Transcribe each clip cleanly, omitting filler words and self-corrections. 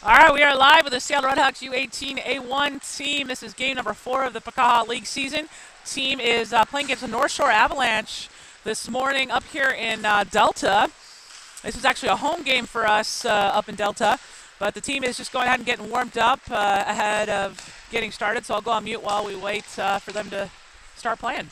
All right, we are live with the Seattle Redhawks U18 A1 team. This is game number 4 of the Pakaha League season. Team is playing against the North Shore Avalanche this morning up here in Delta. This is actually a home game for us up in Delta, but the team is just going ahead and getting warmed up ahead of getting started, so I'll go on mute while we wait for them to start playing.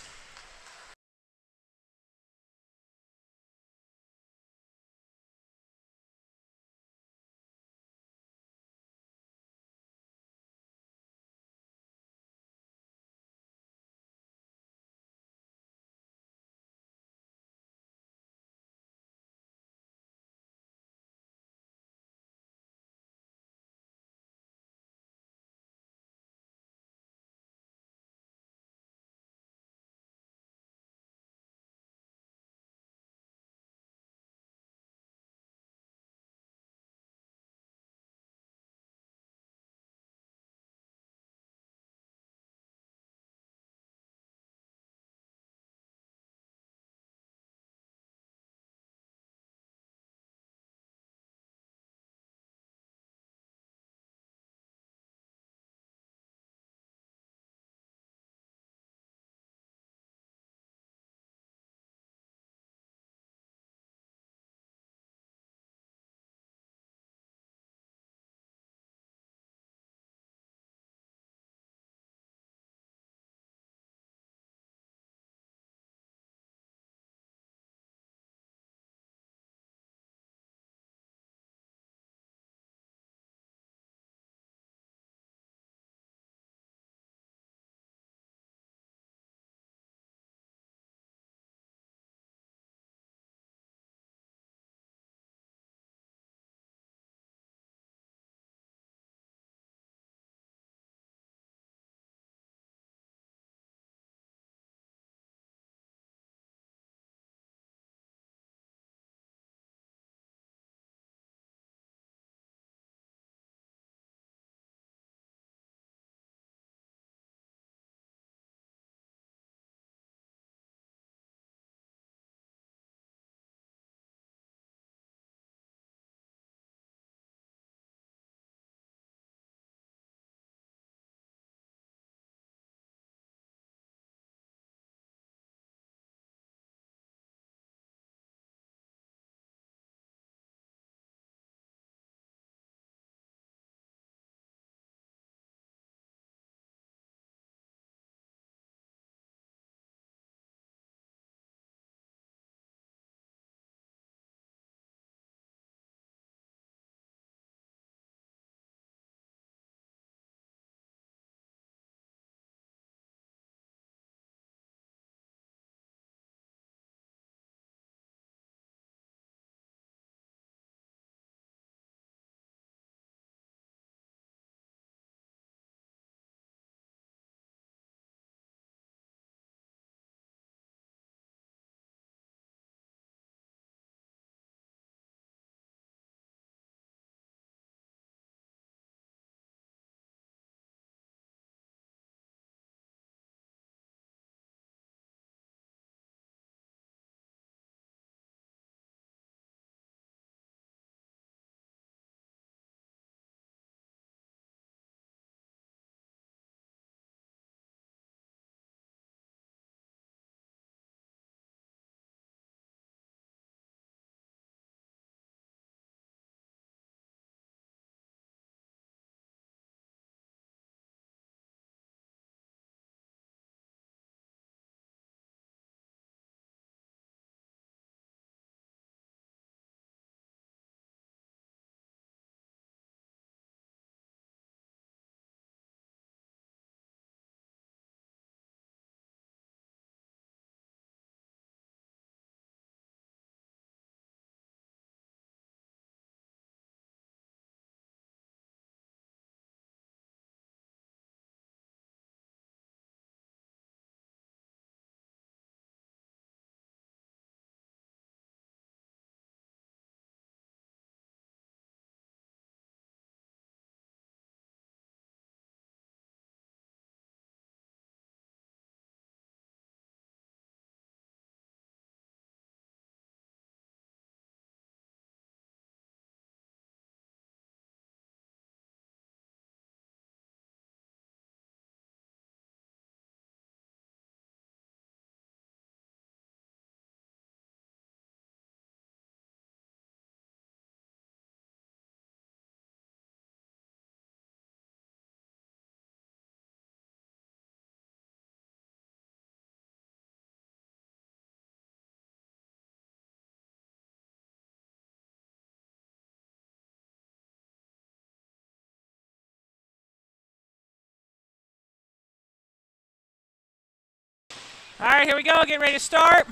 All right, here we go. Getting ready to start.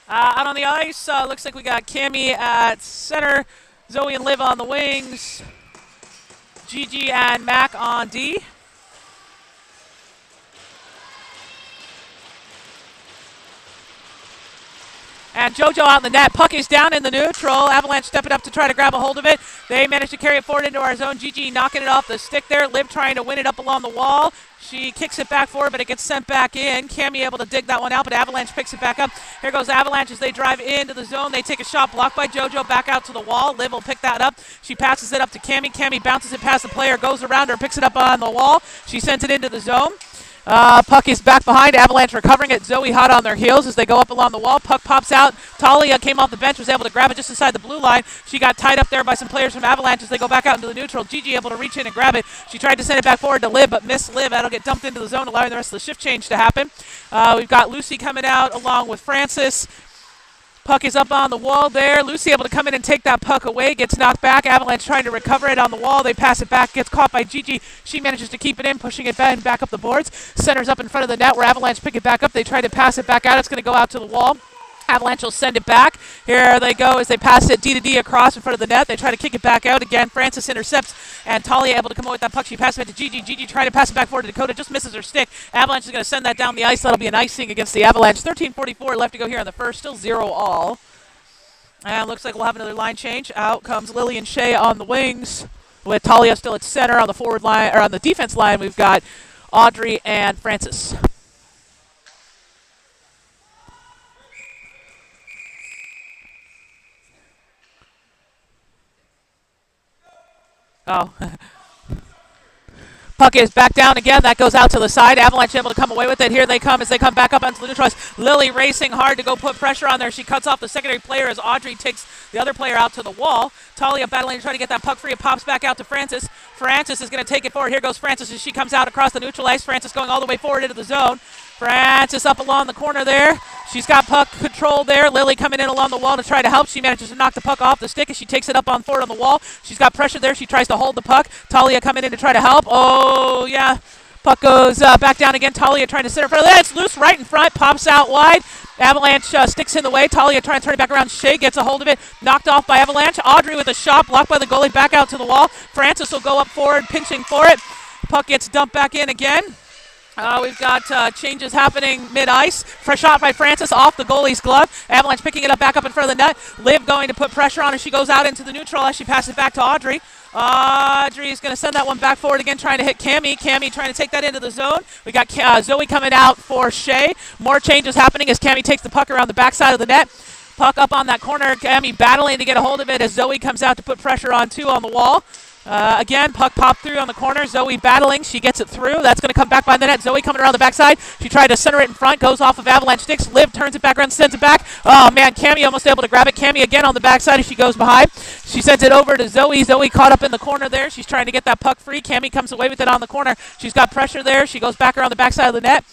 Out on the ice, looks like we got Cammy at center, Zoe and Liv on the wings, Gigi and Mac on D. And JoJo out in the net. Puck is down in the neutral. Avalanche stepping up to try to grab a hold of it. They managed to carry it forward into our zone. Gigi knocking it off the stick there. Liv trying to win it up along the wall. She kicks it back forward, but it gets sent back in. Cammy able to dig that one out, but Avalanche picks it back up. Here goes Avalanche as they drive into the zone. They take a shot blocked by JoJo back out to the wall. Liv will pick that up. She passes it up to Cammy. Cammy bounces it past the player, goes around her, picks it up on the wall. She sends it into the zone. Puck is back behind. Avalanche recovering it. Zoe hot on their heels as they go up along the wall. Puck pops out. Talia came off the bench, was able to grab it just inside the blue line. She got tied up there by some players from Avalanche as they go back out into the neutral. Gigi able to reach in and grab it. She tried to send it back forward to Liv, but missed Liv. That'll get dumped into the zone, allowing the rest of the shift change to happen. We've got Lucy coming out along with Francis. Puck is up on the wall there. Lucy able to come in and take that puck away. Gets knocked back. Avalanche trying to recover it on the wall. They pass it back. Gets caught by Gigi. She manages to keep it in, pushing it back up the boards. Centers up in front of the net where Avalanche pick it back up. They try to pass it back out. It's going to go out to the wall. Avalanche will send it back. Here they go as they pass it D to D across in front of the net. They try to kick it back out again. Francis intercepts, and Talia able to come away with that puck. She passes it to Gigi. Gigi trying to pass it back forward to Dakota. Just misses her stick. Avalanche is going to send that down the ice. That'll be an icing against the Avalanche. 13:44 left to go here on the first. Still 0-all. And looks like we'll have another line change. Out comes Lily and Shea on the wings, with Talia still at center. On the forward line, or on the defense line, we've got Audrey and Francis. Oh. Puck is back down again. That goes out to the side. Avalanche able to come away with it. Here they come as they come back up onto the neutral ice. Lily racing hard to go put pressure on there. She cuts off the secondary player as Audrey takes the other player out to the wall. Talia battling to try to get that puck free. It pops back out to Francis. Francis is going to take it forward. Here goes Francis as she comes out across the neutral ice. Francis going all the way forward into the zone. Francis up along the corner there. She's got puck control there. Lily coming in along the wall to try to help. She manages to knock the puck off the stick as she takes it up on forward on the wall. She's got pressure there. She tries to hold the puck. Talia coming in to try to help. Oh, yeah. Puck goes back down again. Talia trying to center for that. It's loose right in front. Pops out wide. Avalanche sticks in the way. Talia trying to turn it back around. Shea gets a hold of it. Knocked off by Avalanche. Audrey with a shot blocked by the goalie. Back out to the wall. Francis will go up forward, pinching for it. Puck gets dumped back in again. We've got changes happening mid-ice. Fresh shot by Francis off the goalie's glove. Avalanche picking it up back up in front of the net. Liv going to put pressure on her. She goes out into the neutral as she passes it back to Audrey. Audrey is going to send that one back forward again, trying to hit Cammy. Cammy trying to take that into the zone. We got Zoe coming out for Shea. More changes happening as Cammy takes the puck around the backside of the net. Puck up on that corner. Cammy battling to get a hold of it as Zoe comes out to put pressure on two on the wall. Again, puck popped through on the corner. Zoe battling. She gets it through. That's going to come back by the net. Zoe coming around the backside. She tried to center it in front. Goes off of Avalanche sticks. Liv turns it back around, sends it back. Oh, man. Cammy almost able to grab it. Cammy again on the backside as she goes behind. She sends it over to Zoe. Zoe caught up in the corner there. She's trying to get that puck free. Cammy comes away with it on the corner. She's got pressure there. She goes back around the backside of the net.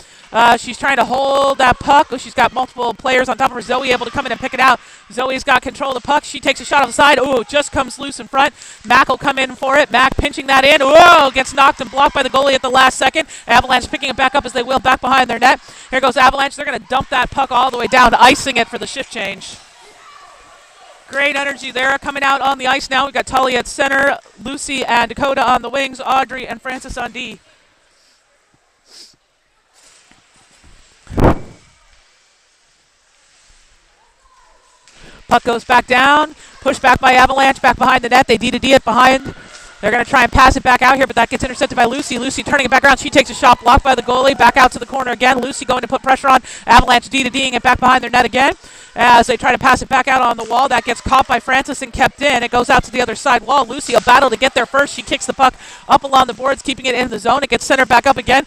She's trying to hold that puck. She's got multiple players on top of her. Zoe able to come in and pick it out. Zoe's got control of the puck. She takes a shot on the side. Ooh, just comes loose in front. Mac will come in for it. Mac pinching that in. Whoa, gets knocked and blocked by the goalie at the last second. Avalanche picking it back up as they wheel back behind their net. Here goes Avalanche. They're going to dump that puck all the way down, icing it for the shift change. Great energy there. Coming out on the ice now. We've got Talia at center, Lucy and Dakota on the wings, Audrey and Francis on D. Puck goes back down, pushed back by Avalanche, back behind the net. They D-to-D it behind. They're going to try and pass it back out here, but that gets intercepted by Lucy. Lucy turning it back around. She takes a shot blocked by the goalie. Back out to the corner again. Lucy going to put pressure on. Avalanche D-to-D'ing it back behind their net again as they try to pass it back out on the wall. That gets caught by Francis and kept in. It goes out to the other side wall. Lucy a battle to get there first. She kicks the puck up along the boards, keeping it in the zone. It gets centered back up again.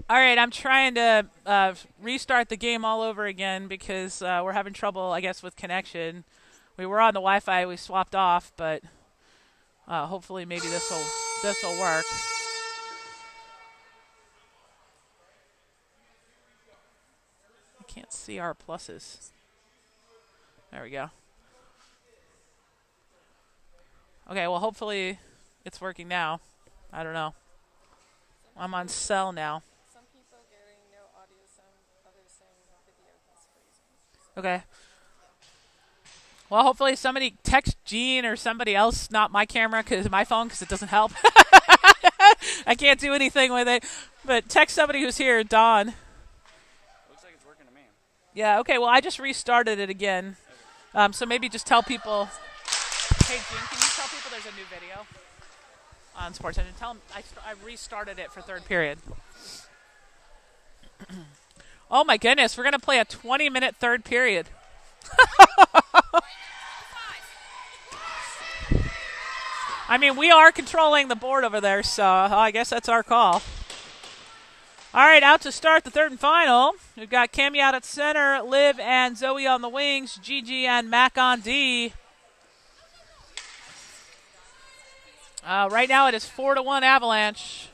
All right, I'm trying to restart the game all over again because we're having trouble, I guess, with connection. We were on the Wi-Fi, we swapped off, but hopefully maybe this will work. I can't see our pluses. There we go. Okay, well, hopefully it's working now. I don't know. I'm on cell now. Some people getting no audio, some others saying video is freezing. Okay. Well, hopefully somebody text Gene or somebody else, not my camera, because my phone, because it doesn't help. I can't do anything with it. But text somebody who's here, Dawn. Looks like it's working to me. Yeah, okay, well, I just restarted it again. So maybe just tell people, hey, Gene, can you tell people there's a new video on Sports Engine? Tell them I restarted it for third period. Oh, my goodness, we're going to play a 20-minute third period. I mean, we are controlling the board over there, so I guess that's our call. All right, out to start the third and final. We've got Cammy out at center, Liv and Zoe on the wings, Gigi and Mac on D. Right now it is 4-1 Avalanche.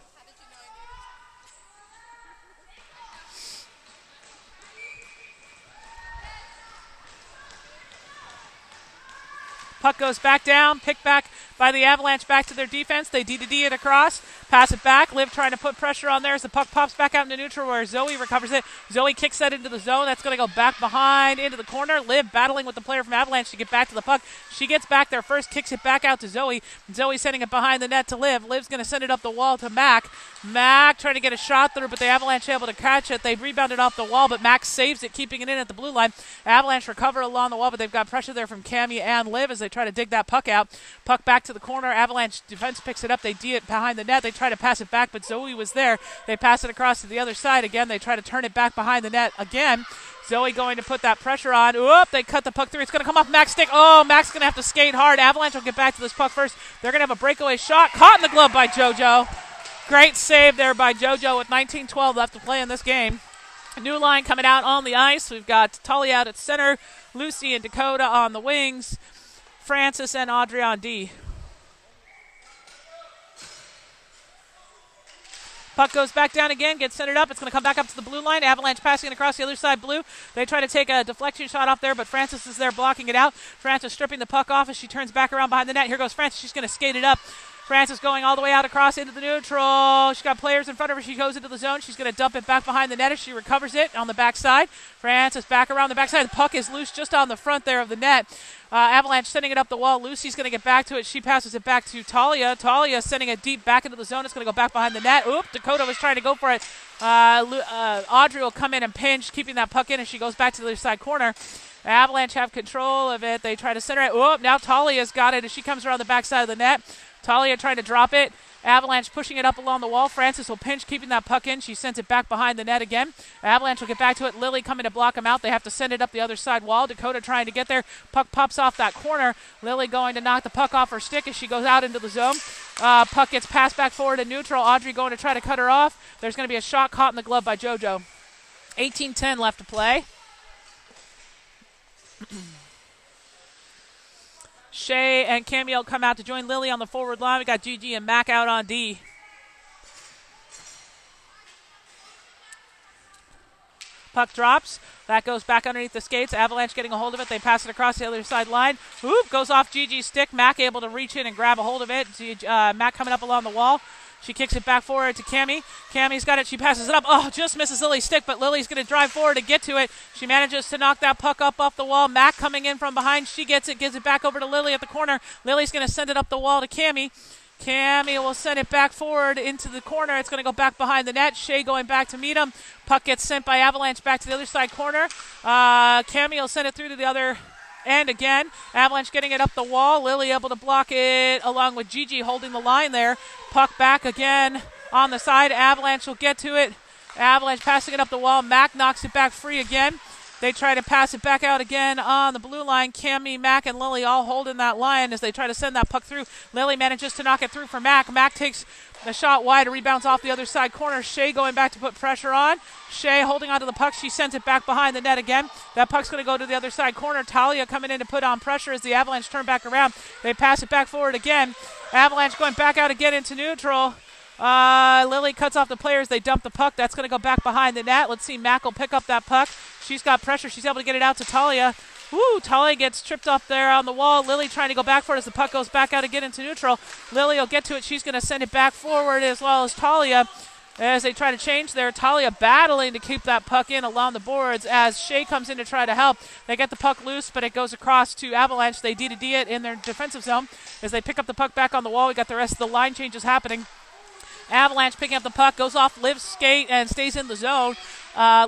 Puck goes back down, picked back by the Avalanche back to their defense. They D-to-D it across, pass it back. Liv trying to put pressure on there as the puck pops back out into neutral where Zoe recovers it. Zoe kicks that into the zone. That's going to go back behind into the corner. Liv battling with the player from Avalanche to get back to the puck. She gets back there first, kicks it back out to Zoe. Zoe sending it behind the net to Liv. Liv's going to send it up the wall to Mac. Mac trying to get a shot through, but the Avalanche able to catch it. They've rebounded off the wall, but Mac saves it, keeping it in at the blue line. Avalanche recover along the wall, but they've got pressure there from Cammy and Liv as they try to dig that puck out. Puck back to the corner. Avalanche defense picks it up. They D it behind the net. They try to pass it back, but Zoe was there. They pass it across to the other side. Again, they try to turn it back behind the net again. Zoe going to put that pressure on. Oop, they cut the puck through. It's going to come off Mac's stick. Oh, Mac's going to have to skate hard. Avalanche will get back to this puck first. They're going to have a breakaway shot. Caught in the glove by JoJo. Great save there by JoJo with 19:12 left to play in this game. A new line coming out on the ice. We've got Tully out at center, Lucy and Dakota on the wings, Francis and Audrey on D. Puck goes back down again, gets centered up. It's going to come back up to the blue line. Avalanche passing it across the other side blue. They try to take a deflection shot off there, but Francis is there blocking it out. Francis stripping the puck off as she turns back around behind the net. Here goes Francis. She's going to skate it up. Francis going all the way out across into the neutral. She's got players in front of her. She goes into the zone. She's going to dump it back behind the net as she recovers it on the backside. Francis back around the backside. The puck is loose just on the front there of the net. Avalanche sending it up the wall. Lucy's going to get back to it. She passes it back to Talia. Talia sending it deep back into the zone. It's going to go back behind the net. Oop, Dakota was trying to go for it. Audrey will come in and pinch, keeping that puck in as she goes back to the other side corner. Avalanche have control of it. They try to center it. Oop, now Talia's got it as she comes around the backside of the net. Talia trying to drop it. Avalanche pushing it up along the wall. Francis will pinch, keeping that puck in. She sends it back behind the net again. Avalanche will get back to it. Lily coming to block them out. They have to send it up the other side wall. Dakota trying to get there. Puck pops off that corner. Lily going to knock the puck off her stick as she goes out into the zone. Puck gets passed back forward to neutral. Audrey going to try to cut her off. There's going to be a shot caught in the glove by JoJo. 18:10 left to play. Shay and Camille come out to join Lily on the forward line. We got Gigi and Mac out on D. Puck drops. That goes back underneath the skates. Avalanche getting a hold of it. They pass it across the other side line. Oop, goes off Gigi's stick. Mac able to reach in and grab a hold of it. Mac coming up along the wall. She kicks it back forward to Cammy. Cammy's got it. She passes it up. Oh, just misses Lily's stick, but Lily's going to drive forward to get to it. She manages to knock that puck up off the wall. Mac coming in from behind. She gets it, gives it back over to Lily at the corner. Lily's going to send it up the wall to Cammy. Cammy will send it back forward into the corner. It's going to go back behind the net. Shea going back to meet him. Puck gets sent by Avalanche back to the other side corner. Cammy will send it through to the other end again. Avalanche getting it up the wall. Lily able to block it along with Gigi holding the line there. Puck back again on the side. Avalanche will get to it. Avalanche passing it up the wall. Mac knocks it back free again. They try to pass it back out again on the blue line. Cammy, Mac, and Lily all holding that line as they try to send that puck through. Lily manages to knock it through for Mac. Mac takes the shot wide. It rebounds off the other side corner. Shea going back to put pressure on. Shea holding onto the puck. She sends it back behind the net again. That puck's going to go to the other side corner. Talia coming in to put on pressure as the Avalanche turn back around. They pass it back forward again. Avalanche going back out again into neutral. Lily cuts off the players. They dump the puck. That's going to go back behind the net. Let's see. Mac will pick up that puck. She's got pressure. She's able to get it out to Talia. Woo, Talia gets tripped up there on the wall. Lily trying to go back for it as the puck goes back out again into neutral. Lily will get to it. She's going to send it back forward as well as Talia as they try to change there. Talia battling to keep that puck in along the boards as Shea comes in to try to help. They get the puck loose, but it goes across to Avalanche. They D-to-D it in their defensive zone as they pick up the puck back on the wall. We got the rest of the line changes happening. Avalanche picking up the puck, goes off Liv's skate and stays in the zone.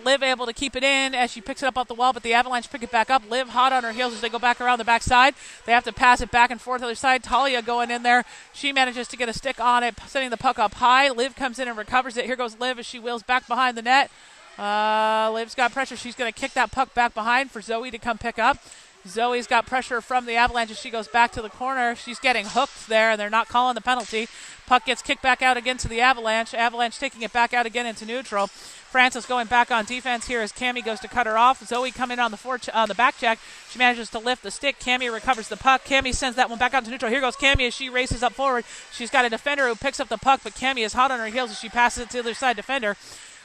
Liv able to keep it in as she picks it up off the wall, but the Avalanche pick it back up. Liv hot on her heels as they go back around the backside. They have to pass it back and forth to the other side. Talia going in there. She manages to get a stick on it, sending the puck up high. Liv comes in and recovers it. Here goes Liv as she wheels back behind the net. Liv's got pressure. She's going to kick that puck back behind for Zoe to come pick up. Zoe's got pressure from the Avalanche as she goes back to the corner. She's getting hooked there, and they're not calling the penalty. Puck gets kicked back out again to the Avalanche. Avalanche taking it back out again into neutral. Francis going back on defense here as Cammy goes to cut her off. Zoe coming on the back check. She manages to lift the stick. Cammy recovers the puck. Cammy sends that one back out to neutral. Here goes Cammy as she races up forward. She's got a defender who picks up the puck, but Cammy is hot on her heels as she passes it to the other side defender.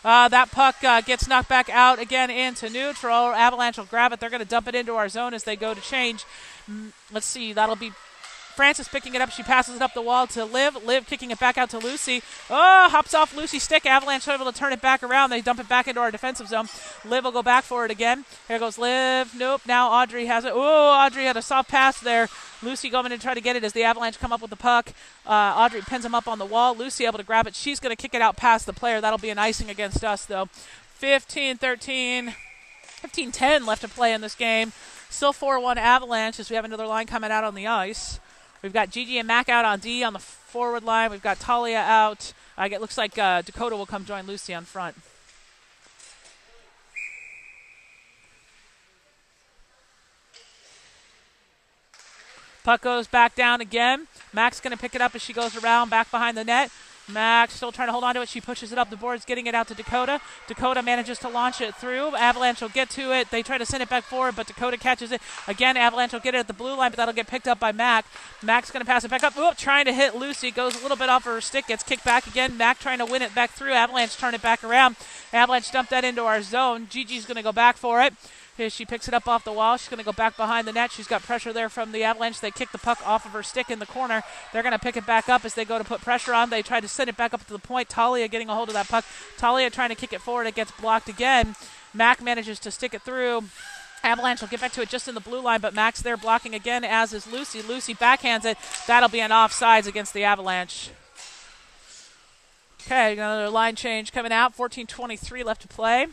That puck gets knocked back out again into neutral. Avalanche will grab it. They're going to dump it into our zone as they go to change. Let's see. That'll be Francis picking it up. She passes it up the wall to Liv. Liv kicking it back out to Lucy. Oh, hops off Lucy's stick. Avalanche able to turn it back around. They dump it back into our defensive zone. Liv will go back for it again. Here goes Liv. Nope. Now Audrey has it. Oh, Audrey had a soft pass there. Lucy going in to try to get it as the Avalanche come up with the puck. Audrey pins him up on the wall. Lucy able to grab it. She's going to kick it out past the player. That'll be an icing against us, though. 15-10 left to play in this game. Still 4-1 Avalanche as we have another line coming out on the ice. We've got Gigi and Mac out on D on the forward line. We've got Talia out. It looks like Dakota will come join Lucy on front. Puck goes back down again. Mac's going to pick it up as she goes around back behind the net. Mac still trying to hold on to it. She pushes it up the boards, getting it out to Dakota. Dakota manages to launch it through. Avalanche will get to it. They try to send it back forward, but Dakota catches it. Again, Avalanche will get it at the blue line, but that'll get picked up by Mac. Mac's going to pass it back up. Oop, trying to hit Lucy. Goes a little bit off her stick. Gets kicked back again. Mac trying to win it back through. Avalanche turn it back around. Avalanche dumped that into our zone. Gigi's going to go back for it. Here she picks it up off the wall. She's going to go back behind the net. She's got pressure there from the Avalanche. They kick the puck off of her stick in the corner. They're going to pick it back up as they go to put pressure on. They try to send it back up to the point. Talia getting a hold of that puck. Talia trying to kick it forward. It gets blocked again. Mac manages to stick it through. Avalanche will get back to it just in the blue line, but Mac's there blocking again, as is Lucy. Lucy backhands it. That'll be an offsides against the Avalanche. Okay, another line change coming out. 14:23 left to play.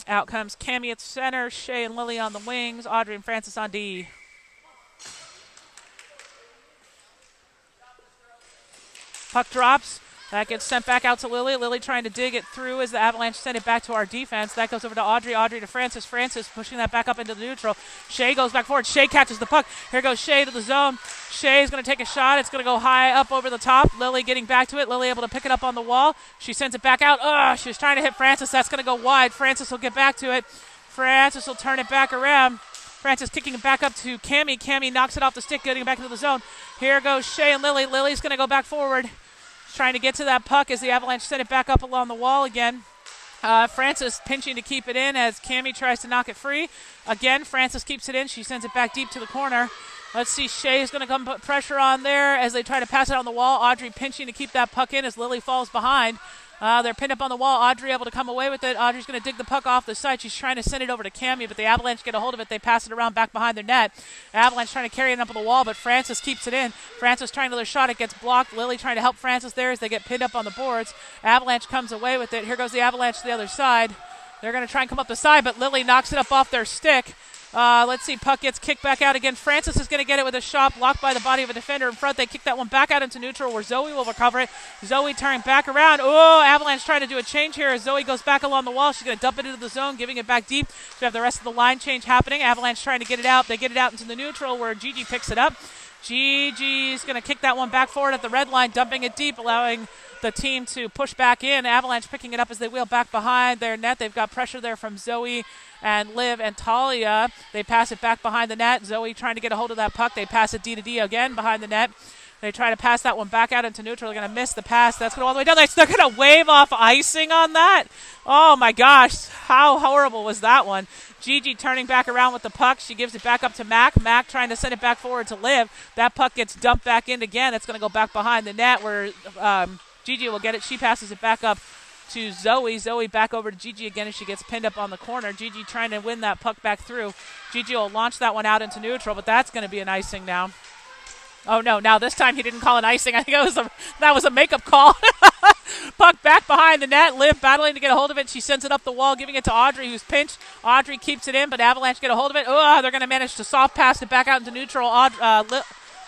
Out comes Cammy at center, Shea and Lily on the wings, Audrey and Francis on D. Puck drops. That gets sent back out to Lily. Lily trying to dig it through as the Avalanche send it back to our defense. That goes over to Audrey. Audrey to Francis. Francis pushing that back up into the neutral. Shea goes back forward. Shea catches the puck. Here goes Shea to the zone. Shea's going to take a shot. It's going to go high up over the top. Lily getting back to it. Lily able to pick it up on the wall. She sends it back out. She was trying to hit Francis. That's going to go wide. Francis will get back to it. Francis will turn it back around. Francis kicking it back up to Cammy. Cammy knocks it off the stick, getting it back into the zone. Here goes Shea and Lily. Lily's going to go back forward. Trying to get to that puck as the Avalanche send it back up along the wall again. Francis pinching to keep it in as Cammy tries to knock it free. Again, Francis keeps it in. She sends it back deep to the corner. Let's see, Shea's going to come put pressure on there as they try to pass it on the wall. Audrey pinching to keep that puck in as Lily falls behind. They're pinned up on the wall. Audrey able to come away with it. Audrey's going to dig the puck off the side. She's trying to send it over to Cammy, but the Avalanche get a hold of it. They pass it around back behind their net. Avalanche trying to carry it up on the wall, but Francis keeps it in. Francis trying another shot. It gets blocked. Lily trying to help Francis there as they get pinned up on the boards. Avalanche comes away with it. Here goes the Avalanche to the other side. They're going to try and come up the side, but Lily knocks it up off their stick. Let's see, puck gets kicked back out again. Francis is going to get it with a shot, blocked by the body of a defender in front. They kick that one back out into neutral where Zoe will recover it. Zoe turning back around. Oh, Avalanche trying to do a change here as Zoe goes back along the wall. She's going to dump it into the zone, giving it back deep. So we have the rest of the line change happening. Avalanche trying to get it out. They get it out into the neutral where Gigi picks it up. Gigi's going to kick that one back forward at the red line, dumping it deep, allowing the team to push back in. Avalanche picking it up as they wheel back behind their net. They've got pressure there from Zoe and Liv and Talia. They pass it back behind the net. Zoe trying to get a hold of that puck. They pass it D to D again behind the net. They try to pass that one back out into neutral. They're going to miss the pass. That's going all the way down. They're going to wave off icing on that. Oh, my gosh. How horrible was that one? Gigi turning back around with the puck. She gives it back up to Mac. Mac trying to send it back forward to Liv. That puck gets dumped back in again. It's going to go back behind the net where Gigi will get it. She passes it back up to Zoe. Zoe back over to Gigi again as she gets pinned up on the corner. Gigi trying to win that puck back through. Gigi will launch that one out into neutral, but that's going to be an icing now. Oh, no. Now this time he didn't call an icing. I think that was a makeup call. Puck back behind the net. Liv battling to get a hold of it. She sends it up the wall, giving it to Audrey, who's pinched. Audrey keeps it in, but Avalanche get a hold of it. Oh, they're going to manage to soft pass it back out into neutral.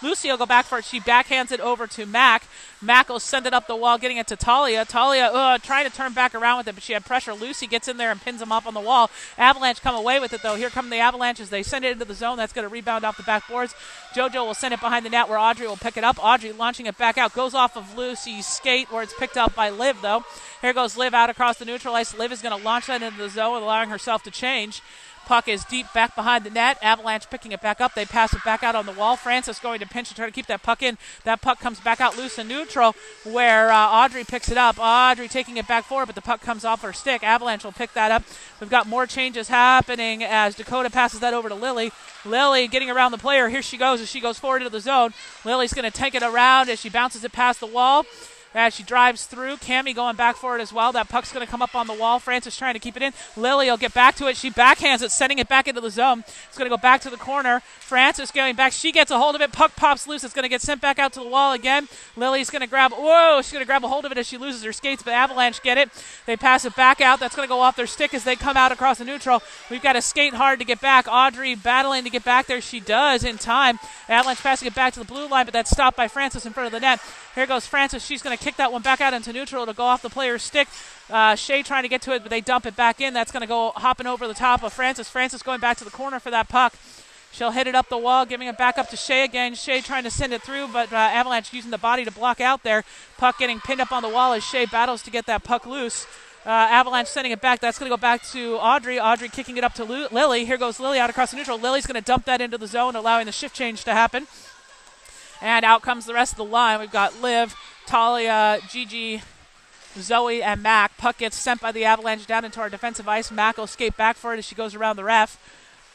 Lucy will go back for it. She backhands it over to Mac. Mac will send it up the wall, getting it to Talia. Talia trying to turn back around with it, but she had pressure. Lucy gets in there and pins him up on the wall. Avalanche come away with it, though. Here come the Avalanches. They send it into the zone. That's going to rebound off the backboards. JoJo will send it behind the net where Audrey will pick it up. Audrey launching it back out. Goes off of Lucy's skate where it's picked up by Liv, though. Here goes Liv out across the neutral ice. Liv is going to launch that into the zone, allowing herself to change. Puck is deep back behind the net. Avalanche picking it back up. They pass it back out on the wall. Francis going to pinch and try to keep that puck in. That puck comes back out loose in neutral where Audrey picks it up. Audrey taking it back forward, but the puck comes off her stick. Avalanche will pick that up. We've got more changes happening as Dakota passes that over to Lily. Lily getting around the player. Here she goes as she goes forward into the zone. Lily's going to take it around as she bounces it past the wall. As she drives through, Cammie going back for it as well. That puck's going to come up on the wall. Francis trying to keep it in. Lily will get back to it. She backhands it, sending it back into the zone. It's going to go back to the corner. Francis going back. She gets a hold of it. Puck pops loose. It's going to get sent back out to the wall again. Lily's going to grab. Whoa! She's going to grab a hold of it as she loses her skates, but Avalanche get it. They pass it back out. That's going to go off their stick as they come out across the neutral. We've got to skate hard to get back. Audrey battling to get back there. She does in time. Avalanche passing it back to the blue line, but that's stopped by Francis in front of the net. Here goes Francis. She's going to kick that one back out into neutral to go off the player's stick. Shea trying to get to it, but they dump it back in. That's going to go hopping over the top of Francis. Francis going back to the corner for that puck. She'll hit it up the wall, giving it back up to Shea again. Shea trying to send it through, but Avalanche using the body to block out there. Puck getting pinned up on the wall as Shea battles to get that puck loose. Avalanche sending it back. That's going to go back to Audrey. Audrey kicking it up to Lily. Here goes Lily out across the neutral. Lily's going to dump that into the zone, allowing the shift change to happen. And out comes the rest of the line. We've got Liv, Talia, Gigi, Zoe, and Mac. Puck gets sent by the Avalanche down into our defensive ice. Mac will skate back for it as she goes around the ref.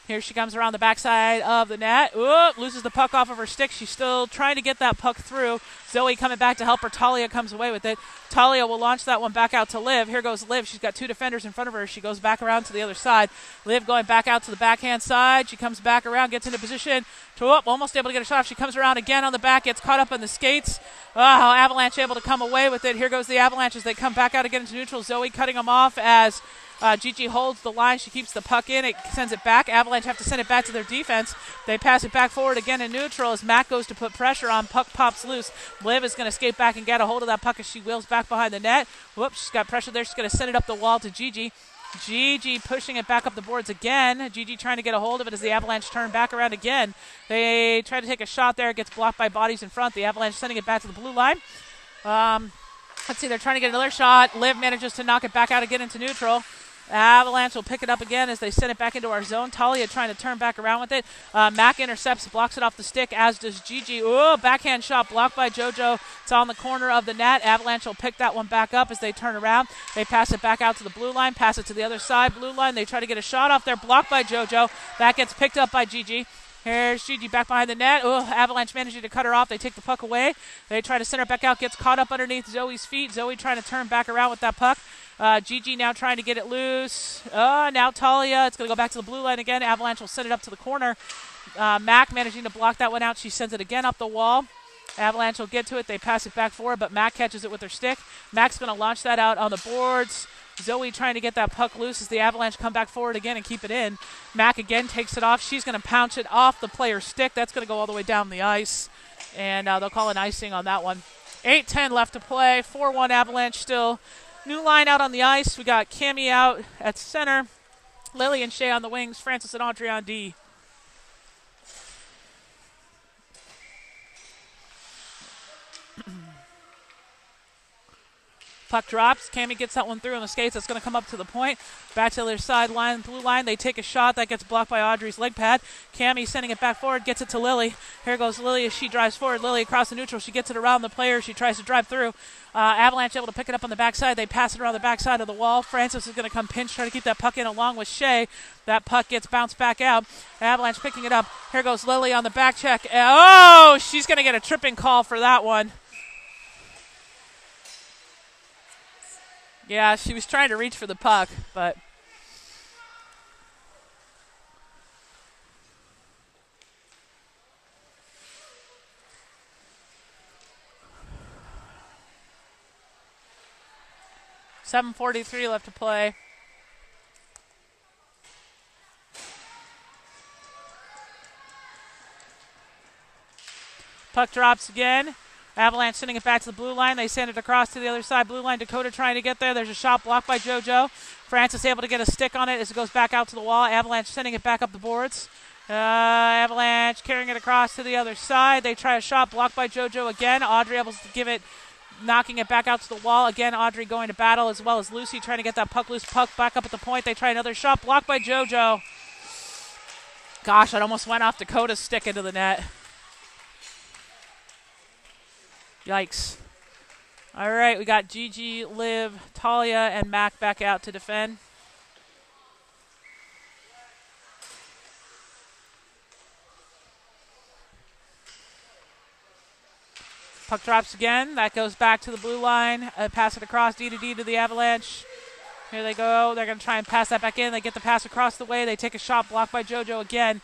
Here she comes around the backside of the net. Ooh, loses the puck off of her stick. She's still trying to get that puck through. Zoe coming back to help her. Talia comes away with it. Talia will launch that one back out to Liv. Here goes Liv. She's got two defenders in front of her. She goes back around to the other side. Liv going back out to the backhand side. She comes back around, gets into position. Almost able to get a shot. She comes around again on the back, gets caught up in the skates. Oh, Avalanche able to come away with it. Here goes the Avalanche as they come back out again into neutral. Zoe cutting them off as Gigi holds the line. She keeps the puck in. It sends it back. Avalanche have to send it back to their defense. They pass it back forward again in neutral as Mac goes to put pressure on. Puck pops loose. Liv is going to skate back and get a hold of that puck as she wheels back behind the net. Whoops, she's got pressure there. She's going to send it up the wall to Gigi. Gigi pushing it back up the boards again. Gigi trying to get a hold of it as the Avalanche turn back around again. They try to take a shot there. It gets blocked by bodies in front. The Avalanche sending it back to the blue line. Let's see, they're trying to get another shot. Liv manages to knock it back out again into neutral. Avalanche will pick it up again as they send it back into our zone. Talia trying to turn back around with it. Mac intercepts, blocks it off the stick, as does Gigi. Ooh, backhand shot blocked by JoJo. It's on the corner of the net. Avalanche will pick that one back up as they turn around. They pass it back out to the blue line, pass it to the other side, blue line. They try to get a shot off there, blocked by JoJo. That gets picked up by Gigi. Here's Gigi back behind the net. Oh, Avalanche managing to cut her off. They take the puck away. They try to send her back out. Gets caught up underneath Zoe's feet. Zoe trying to turn back around with that puck. Gigi now trying to get it loose. Now Talia. It's going to go back to the blue line again. Avalanche will send it up to the corner. Mac managing to block that one out. She sends it again up the wall. Avalanche will get to it. They pass it back forward, but Mac catches it with her stick. Mac's going to launch that out on the boards. Zoe trying to get that puck loose as the Avalanche come back forward again and keep it in. Mac again takes it off. She's going to pounce it off the player's stick. That's going to go all the way down the ice, and they'll call an icing on that one. 8:10 left to play. 4-1 Avalanche still. New line out on the ice. We got Cammie out at center. Lily and Shea on the wings. Francis and Audrey on D. Puck drops. Cammie gets that one through on the skates. That's going to come up to the point. Back to the other side line, blue line. They take a shot. That gets blocked by Audrey's leg pad. Cammie sending it back forward. Gets it to Lily. Here goes Lily as she drives forward. Lily across the neutral. She gets it around the player. She tries to drive through. Avalanche able to pick it up on the backside. They pass it around the backside of the wall. Francis is going to come pinch, try to keep that puck in along with Shea. That puck gets bounced back out. Avalanche picking it up. Here goes Lily on the back check. Oh, she's going to get a tripping call for that one. Yeah, she was trying to reach for the puck, but .7:43 left to play. Puck drops again. Avalanche sending it back to the blue line. They send it across to the other side. Blue line, Dakota trying to get there. There's a shot blocked by JoJo. Francis able to get a stick on it as it goes back out to the wall. Avalanche sending it back up the boards. Avalanche carrying it across to the other side. They try a shot blocked by JoJo again. Audrey able to give it, knocking it back out to the wall. Again, Audrey going to battle as well as Lucy trying to get that puck loose. Puck back up at the point. They try another shot blocked by JoJo. Gosh, it almost went off Dakota's stick into the net. Yikes. All right, we got Gigi, Liv, Talia, and Mac back out to defend. Puck drops again. That goes back to the blue line. Pass it across D to D to the Avalanche. Here they go. They're going to try and pass that back in. They get the pass across the way. They take a shot blocked by JoJo again.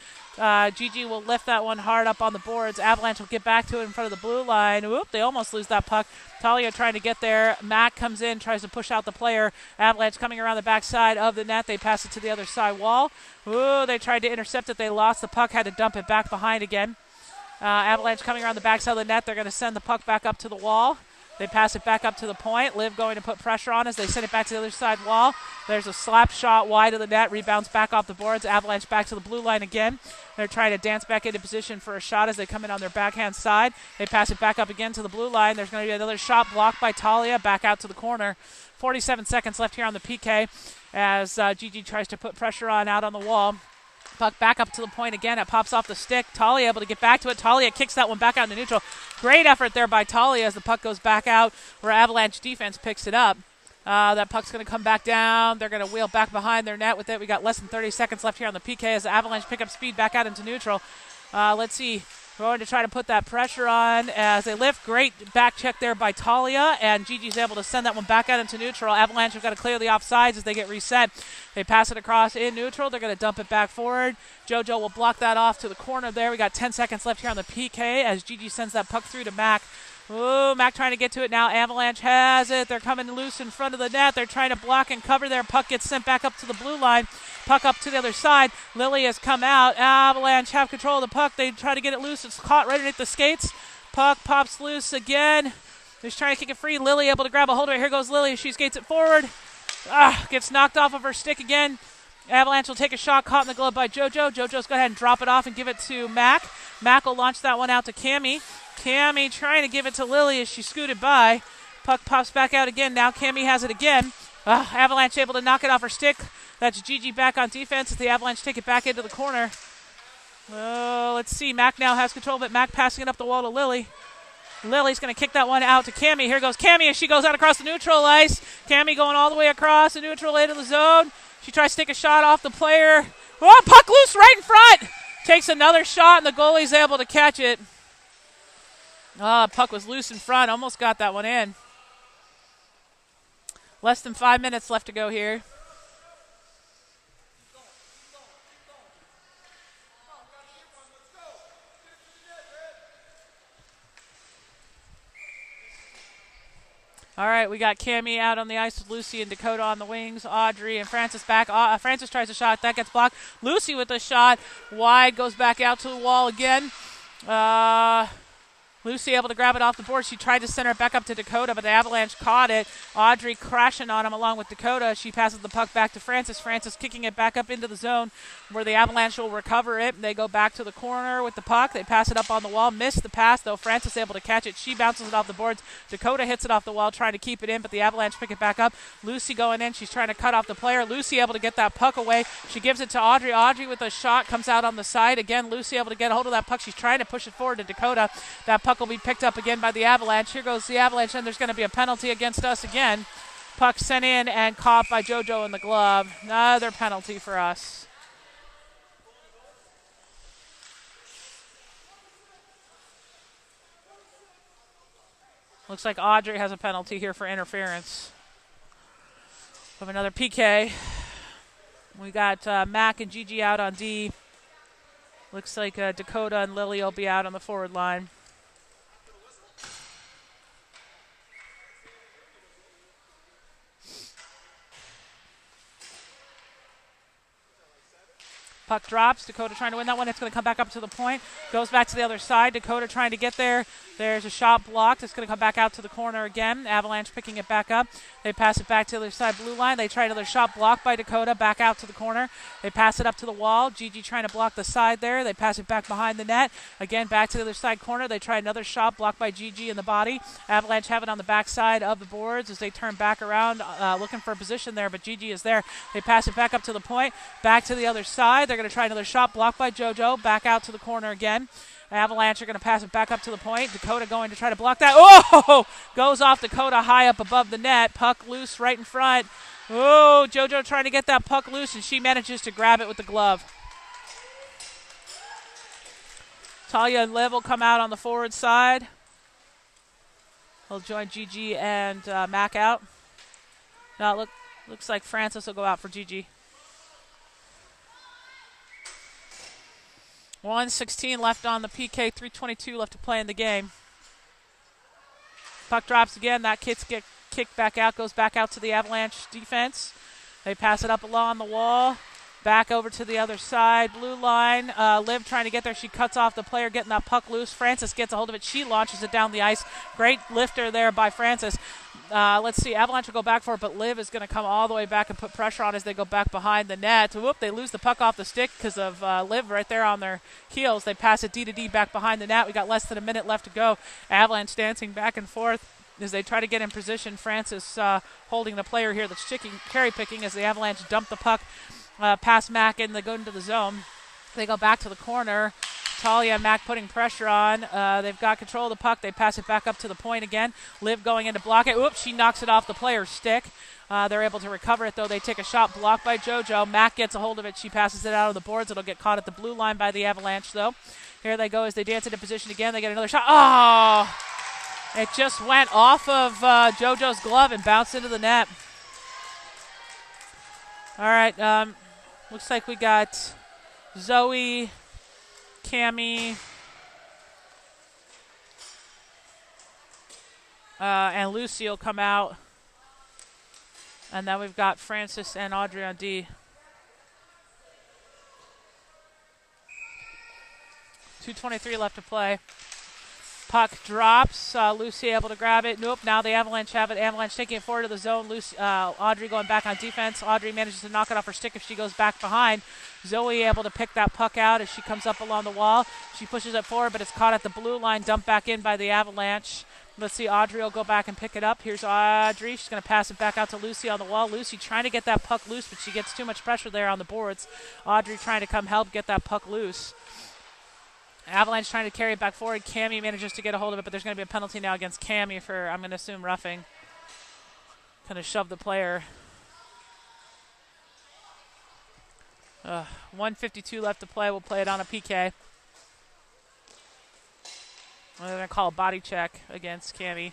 Gigi will lift that one hard up on the boards. Avalanche will get back to it in front of the blue line. Whoop, they almost lose that puck. Talia trying to get there. Mac comes in, tries to push out the player. Avalanche coming around the backside of the net. They pass it to the other side wall. Ooh, they tried to intercept it. They lost the puck, had to dump it back behind again. Avalanche coming around the backside of the net. They're going to send the puck back up to the wall. They pass it back up to the point. Liv going to put pressure on as they send it back to the other side wall. There's a slap shot wide of the net. Rebounds back off the boards. Avalanche back to the blue line again. They're trying to dance back into position for a shot as they come in on their backhand side. They pass it back up again to the blue line. There's going to be another shot blocked by Talia. Back out to the corner. 47 seconds left here on the PK as Gigi tries to put pressure on out on the wall. Puck back up to the point again. It pops off the stick. Talia able to get back to it. Talia kicks that one back out into neutral. Great effort there by Talia as the puck goes back out where Avalanche defense picks it up. That puck's going to come back down. They're going to wheel back behind their net with it. We got less than 30 seconds left here on the PK as the Avalanche pick up speed back out into neutral. Let's see. We're going to try to put that pressure on as they lift. Great back check there by Talia, and Gigi's able to send that one back out into neutral. Avalanche have got to clear the offsides as they get reset. They pass it across in neutral. They're going to dump it back forward. JoJo will block that off to the corner there. We got 10 seconds left here on the PK as Gigi sends that puck through to Mac. Ooh, Mac trying to get to it now. Avalanche has it. They're coming loose in front of the net. They're trying to block and cover there. Puck gets sent back up to the blue line. Puck up to the other side. Lily has come out. Avalanche have control of the puck. They try to get it loose. It's caught right underneath the skates. Puck pops loose again. They're trying to kick it free. Lily able to grab a hold of it. Here goes Lily. She skates it forward. Gets knocked off of her stick again. Avalanche will take a shot caught in the glove by JoJo. JoJo's go ahead and drop it off and give it to Mac. Mac will launch that one out to Cammie. Cammie trying to give it to Lily as she scooted by. Puck pops back out again. Now Cammie has it again. Avalanche able to knock it off her stick. That's Gigi back on defense as the Avalanche take it back into the corner. Let's see. Mac now has control of it. Mac passing it up the wall to Lily. Lily's going to kick that one out to Cammie. Here goes Cammie as she goes out across the neutral ice. Cammie going all the way across the neutral into the zone. She tries to take a shot off the player. Oh, puck loose right in front. Takes another shot, and the goalie's able to catch it. Puck was loose in front. Almost got that one in. Less than 5 minutes left to go here. All right, we got Cammie out on the ice with Lucy and Dakota on the wings. Audrey and Francis back. Francis tries a shot. That gets blocked. Lucy with a shot. Wide, goes back out to the wall again. Lucy able to grab it off the board. She tried to center it back up to Dakota, but the Avalanche caught it. Audrey crashing on him along with Dakota. She passes the puck back to Francis. Francis kicking it back up into the zone where the Avalanche will recover it. They go back to the corner with the puck. They pass it up on the wall. Miss the pass, though. Francis able to catch it. She bounces it off the boards. Dakota hits it off the wall, trying to keep it in, but the Avalanche pick it back up. Lucy going in. She's trying to cut off the player. Lucy able to get that puck away. She gives it to Audrey. Audrey with a shot comes out on the side. Again, Lucy able to get a hold of that puck. She's trying to push it forward to Dakota. That puck will be picked up again by the Avalanche. Here goes the Avalanche, and there's going to be a penalty against us again. Puck sent in and caught by JoJo in the glove. Another penalty for us. Looks like Audrey has a penalty here for interference. We have another PK. We got Mac and Gigi out on D. Looks like Dakota and Lily will be out on the forward line. Puck drops. Dakota trying to win that one. It's going to come back up to the point. Goes back to the other side. Dakota trying to get there. There's a shot blocked. It's going to come back out to the corner again. Avalanche picking it back up. They pass it back to the other side blue line. They try another shot blocked by Dakota. Back out to the corner. They pass it up to the wall. Gigi trying to block the side there. They pass it back behind the net. Again, back to the other side corner. They try another shot blocked by Gigi in the body. Avalanche have it on the back side of the boards as they turn back around looking for a position there, but Gigi is there. They pass it back up to the point. Back to the other side. They're going to try another shot blocked by JoJo. Back out to the corner again. Avalanche are going to pass it back up to the point. Dakota going to try to block that. Oh! Goes off Dakota high up above the net. Puck loose right in front. Oh, JoJo trying to get that puck loose, and she manages to grab it with the glove. Talia and Liv will come out on the forward side. They'll join Gigi and Mac out. Now looks like Francis will go out for Gigi. 1:16 left on the PK, 3:22 left to play in the game. Puck drops again. That gets kicked back out, goes back out to the Avalanche defense. They pass it up along the wall. Back over to the other side, blue line. Liv trying to get there. She cuts off the player, getting that puck loose. Francis gets a hold of it. She launches it down the ice. Great lifter there by Francis. Let's see. Avalanche will go back for it, but Liv is going to come all the way back and put pressure on as they go back behind the net. Whoop, they lose the puck off the stick because of Liv right there on their heels. They pass it D to D back behind the net. We got less than a minute left to go. Avalanche dancing back and forth as they try to get in position. Francis holding the player here that's carry picking as the Avalanche dump the puck past Mac and they go into the zone. They go back to the corner. Talia and Mac putting pressure on. They've got control of the puck. They pass it back up to the point again. Liv going in to block it. Oops, she knocks it off the player's stick. They're able to recover it, though. They take a shot blocked by JoJo. Mac gets a hold of it. She passes it out of the boards. It'll get caught at the blue line by the Avalanche, though. Here they go as they dance into position again. They get another shot. Oh! It just went off of JoJo's glove and bounced into the net. All right. Looks like we got Zoe, Cammie, and Lucy will come out. And then we've got Francis and Audrey on D. 2:23 left to play. Puck drops. Lucy able to grab it. Nope. Now the Avalanche have it. Avalanche taking it forward to the zone. Audrey going back on defense. Audrey manages to knock it off her stick if she goes back behind. Zoe able to pick that puck out as she comes up along the wall. She pushes it forward, but it's caught at the blue line. Dumped back in by the Avalanche. Let's see. Audrey will go back and pick it up. Here's Audrey. She's going to pass it back out to Lucy on the wall. Lucy trying to get that puck loose, but she gets too much pressure there on the boards. Audrey trying to come help get that puck loose. Avalanche trying to carry it back forward. Cammie manages to get a hold of it, but there's going to be a penalty now against Cammie for, I'm going to assume, roughing. Kind of shove the player. 1:52 left to play. We'll play it on a PK. We're going to call a body check against Cammie.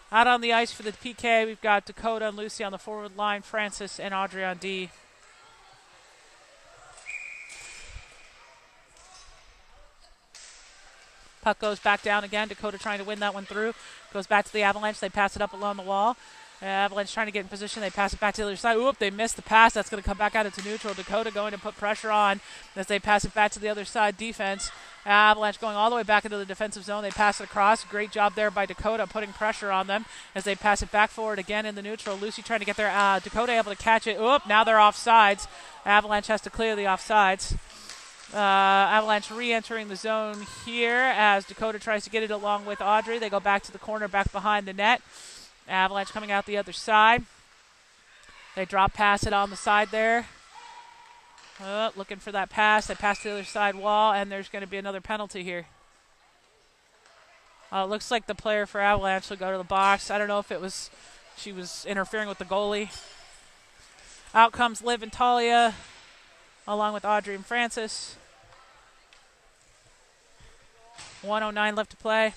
Out on the ice for the PK, we've got Dakota and Lucy on the forward line, Francis and Audrey on D. Puck goes back down again. Dakota trying to win that one through. Goes back to the Avalanche. They pass it up along the wall. Avalanche trying to get in position. They pass it back to the other side. Oop, they missed the pass. That's going to come back out into neutral. Dakota going to put pressure on as they pass it back to the other side defense. Avalanche going all the way back into the defensive zone. They pass it across. Great job there by Dakota putting pressure on them as they pass it back forward again in the neutral. Lucy trying to get there. Dakota able to catch it. Oop, now they're offsides. Avalanche has to clear the offsides. Avalanche re-entering the zone here as Dakota tries to get it along with Audrey. They go back to the corner, back behind the net. Avalanche coming out the other side. They drop pass it on the side there. Looking for that pass. They pass to the other side wall, and there's going to be another penalty here. It looks like the player for Avalanche will go to the box. I don't know if she was interfering with the goalie. Out comes Liv and Talia, along with Audrey and Francis. 1:09 left to play.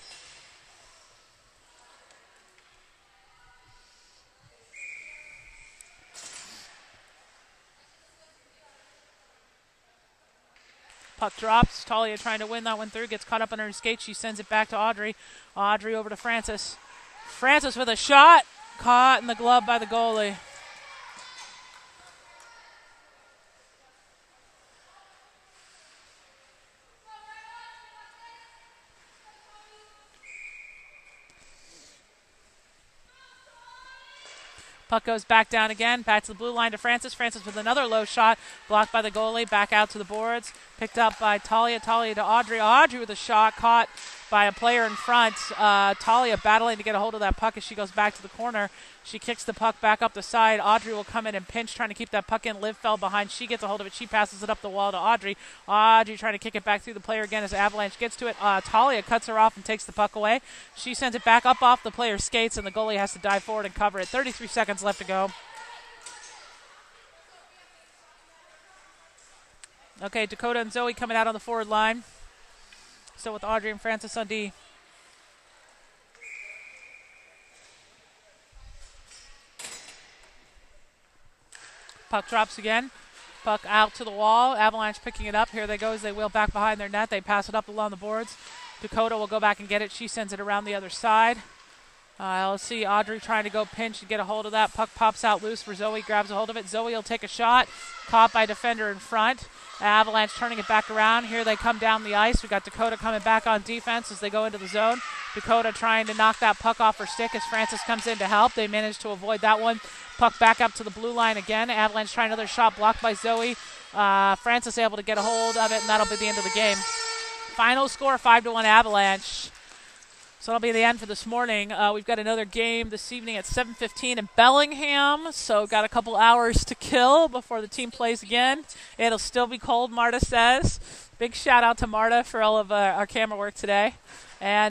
Puck drops. Talia trying to win that one through. Gets caught up on her skate. She sends it back to Audrey. Audrey over to Francis. Francis with a shot. Caught in the glove by the goalie. Puck goes back down again, back to the blue line to Francis. Francis with another low shot, blocked by the goalie, back out to the boards. Picked up by Talia. Talia to Audrey. Audrey with a shot, caught by a player in front. Talia battling to get a hold of that puck as she goes back to the corner. She kicks the puck back up the side. Audrey will come in and pinch, trying to keep that puck in. Liv fell behind. She gets a hold of it. She passes it up the wall to Audrey. Audrey trying to kick it back through the player again as Avalanche gets to it. Talia cuts her off and takes the puck away. She sends it back up off the player's skates, and the goalie has to dive forward and cover it. 33 seconds left to go. Okay, Dakota and Zoe coming out on the forward line. Still with Audrey and Francis on D. Puck drops again. Puck out to the wall. Avalanche picking it up. Here they go as they wheel back behind their net. They pass it up along the boards. Dakota will go back and get it. She sends it around the other side. Let's see, Audrey trying to go pinch and get a hold of that. Puck pops out loose for Zoe, grabs a hold of it. Zoe will take a shot. Caught by defender in front. Avalanche turning it back around. Here they come down the ice. We've got Dakota coming back on defense as they go into the zone. Dakota trying to knock that puck off her stick as Francis comes in to help. They manage to avoid that one. Puck back up to the blue line again. Avalanche trying another shot, blocked by Zoe. Francis able to get a hold of it, and that'll be the end of the game. Final score, 5-1 Avalanche. So that'll be the end for this morning. We've got another game this evening at 7:15 in Bellingham. So got a couple hours to kill before the team plays again. It'll still be cold, Marta says. Big shout out to Marta for all of our camera work today. And